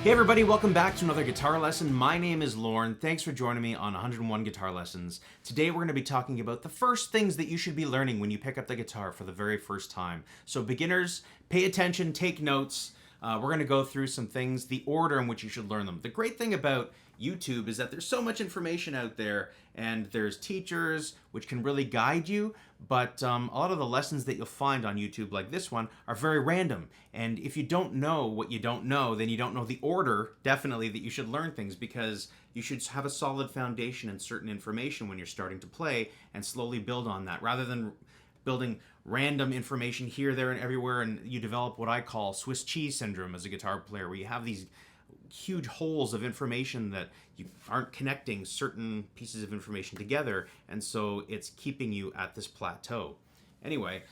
Hey everybody, welcome back to another guitar lesson. My name is Lauren. Thanks for joining me on 101 Guitar Lessons. Today we're going to be talking about the first things that you should be learning when you pick up the guitar for the very first time. So beginners, pay attention, take notes. We're going to go through some things, the order in which you should learn them. The great thing about YouTube is that there's so much information out there, and there's teachers which can really guide you, but a lot of the lessons that you'll find on YouTube like this one are very random. And if you don't know what you don't know, then you don't know the order, definitely, that you should learn things, because you should have a solid foundation in certain information when you're starting to play and slowly build on that, rather than building random information here, there, and everywhere, and you develop what I call Swiss cheese syndrome as a guitar player, where you have these huge holes of information that you aren't connecting certain pieces of information together, and so it's keeping you at this plateau. Anyway,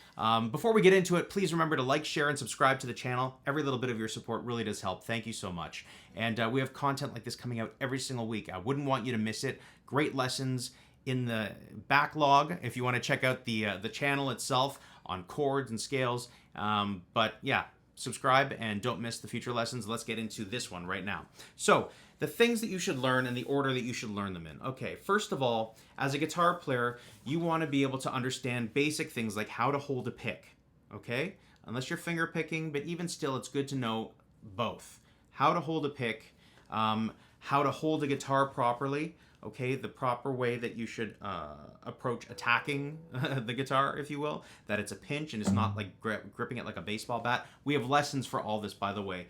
before we get into it, please remember to like, share, and subscribe to the channel. Every little bit of your support really does help. Thank you so much. And we have content like this coming out every single week. I wouldn't want you to miss it. Great lessons in the backlog if you want to check out the channel itself on chords and scales. But yeah, subscribe and don't miss the future lessons. Let's get into this one right now. So, the things that you should learn and the order that you should learn them in. Okay, first of all, as a guitar player, you want to be able to understand basic things like how to hold a pick, okay? Unless you're finger picking, but even still, it's good to know both. How to hold a pick, how to hold a guitar properly, okay, the proper way that you should approach attacking the guitar, if you will, that it's a pinch and it's not like gripping it like a baseball bat. We have lessons for all this, by the way,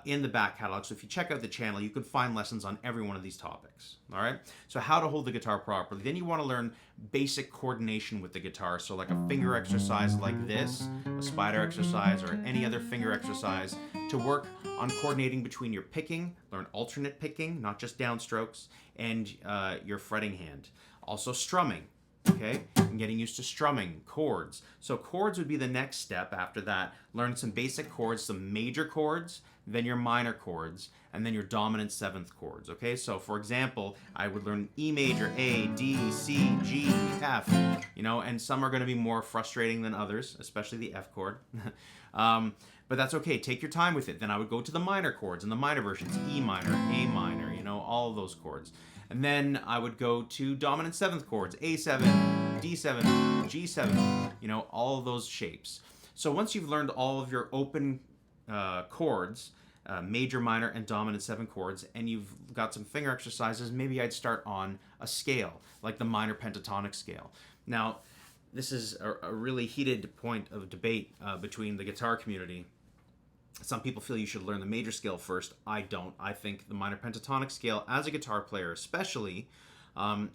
in the back catalog. So if you check out the channel, you can find lessons on every one of these topics. All right. So how to hold the guitar properly. Then you want to learn basic coordination with the guitar. So like a finger exercise like this, a spider exercise, or any other finger exercise to work on coordinating between your picking, learn alternate picking, not just downstrokes, and your fretting hand. Also strumming. Okay, and getting used to strumming, chords. So chords would be the next step after that. Learn some basic chords, some major chords, then your minor chords, and then your dominant seventh chords. Okay, so for example, I would learn E major, A, D, C, G, F, you know, and some are going to be more frustrating than others, especially the F chord. But that's okay, take your time with it. Then I would go to the minor chords and the minor versions, E minor, A minor, you know, all of those chords. And then I would go to dominant seventh chords, A7, D7, G7, you know, all of those shapes. So once you've learned all of your open chords, major, minor, and dominant seven chords, and you've got some finger exercises, maybe I'd start on a scale, like the minor pentatonic scale. Now, this is a really heated point of debate between the guitar community. Some people feel you should learn the major scale first. I don't. I think the minor pentatonic scale, as a guitar player especially,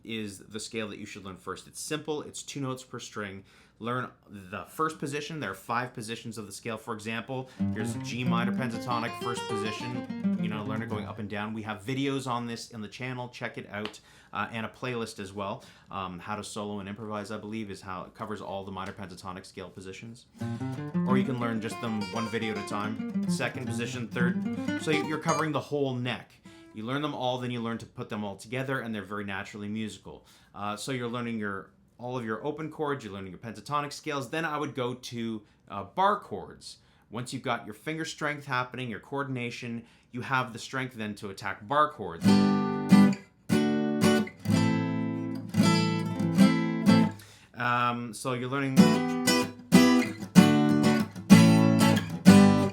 is the scale that you should learn first. It's simple. It's 2 notes per string. Learn the first position. There are 5 positions of the scale. For example, here's G minor pentatonic first position. You know, learn it going up and down. We have videos on this in the channel. Check it out. And a playlist as well. How to Solo and Improvise, I believe, is how it covers all the minor pentatonic scale positions. Or you can learn just them one video at a time. Second position, third. So you're covering the whole neck. You learn them all, then you learn to put them all together, and they're very naturally musical. So you're learning all of your open chords, you're learning your pentatonic scales. Then I would go to bar chords. Once you've got your finger strength happening, your coordination, you have the strength then to attack bar chords. So you're learning.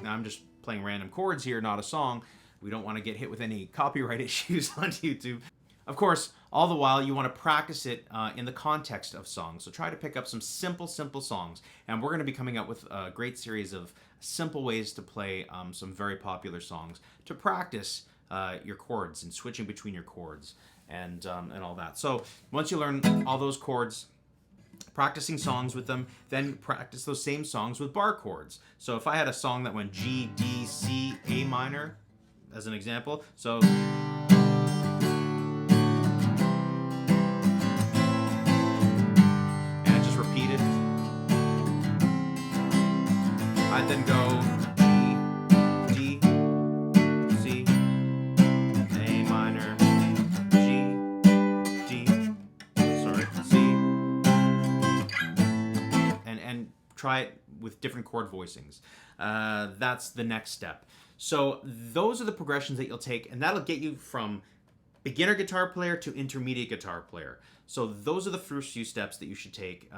Now I'm just playing random chords here, not a song. We don't want to get hit with any copyright issues on YouTube. Of course, all the while you want to practice it in the context of songs. So try to pick up some simple songs. And we're going to be coming up with a great series of simple ways to play some very popular songs to practice your chords and switching between your chords and all that. So once you learn all those chords, practicing songs with them, then practice those same songs with bar chords. So if I had a song that went G, D, C, A minor, as an example, so and it just repeated, I'd then go G, D, C, A minor, G, D, sorry, C, and try it with different chord voicings. That's the next step. So those are the progressions that you'll take, and that'll get you from beginner guitar player to intermediate guitar player. So those are the first few steps that you should take,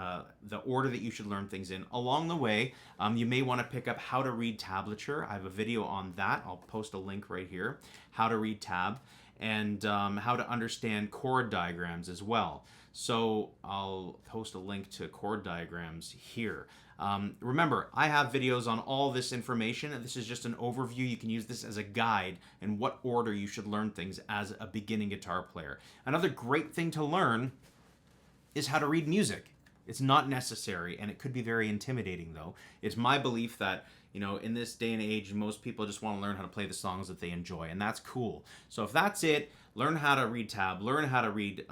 the order that you should learn things in. Along the way, you may want to pick up how to read tablature. I have a video on that. I'll post a link right here. How to read tab, and how to understand chord diagrams as well. So I'll post a link to chord diagrams here. Remember, I have videos on all this information, and this is just an overview. You can use this as a guide in what order you should learn things as a beginning guitar player. Another great thing to learn is how to read music. It's not necessary, and it could be very intimidating, though. It's my belief that, you know, in this day and age, most people just want to learn how to play the songs that they enjoy, and that's cool. So if that's it, learn how to read tab, learn how to read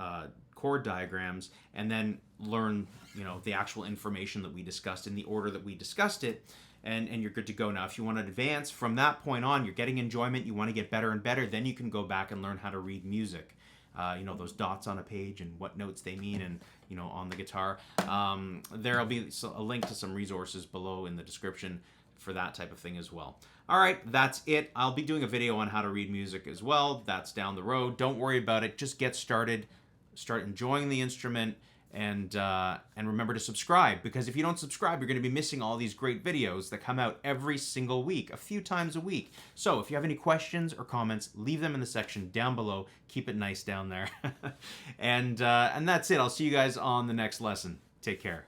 chord diagrams, and then learn, you know, the actual information that we discussed in the order that we discussed it, and you're good to go. Now, if you want to advance from that point on, you're getting enjoyment, you want to get better and better, then you can go back and learn how to read music. You know, those dots on a page and what notes they mean, and, you know, on the guitar. There'll be a link to some resources below in the description for that type of thing as well. All right, that's it. I'll be doing a video on how to read music as well. That's down the road. Don't worry about it. Just get started. Start enjoying the instrument, and remember to subscribe, because if you don't subscribe, you're going to be missing all these great videos that come out every single week, a few times a week. So if you have any questions or comments, leave them in the section down below. Keep it nice down there. And that's it. I'll see you guys on the next lesson. Take care.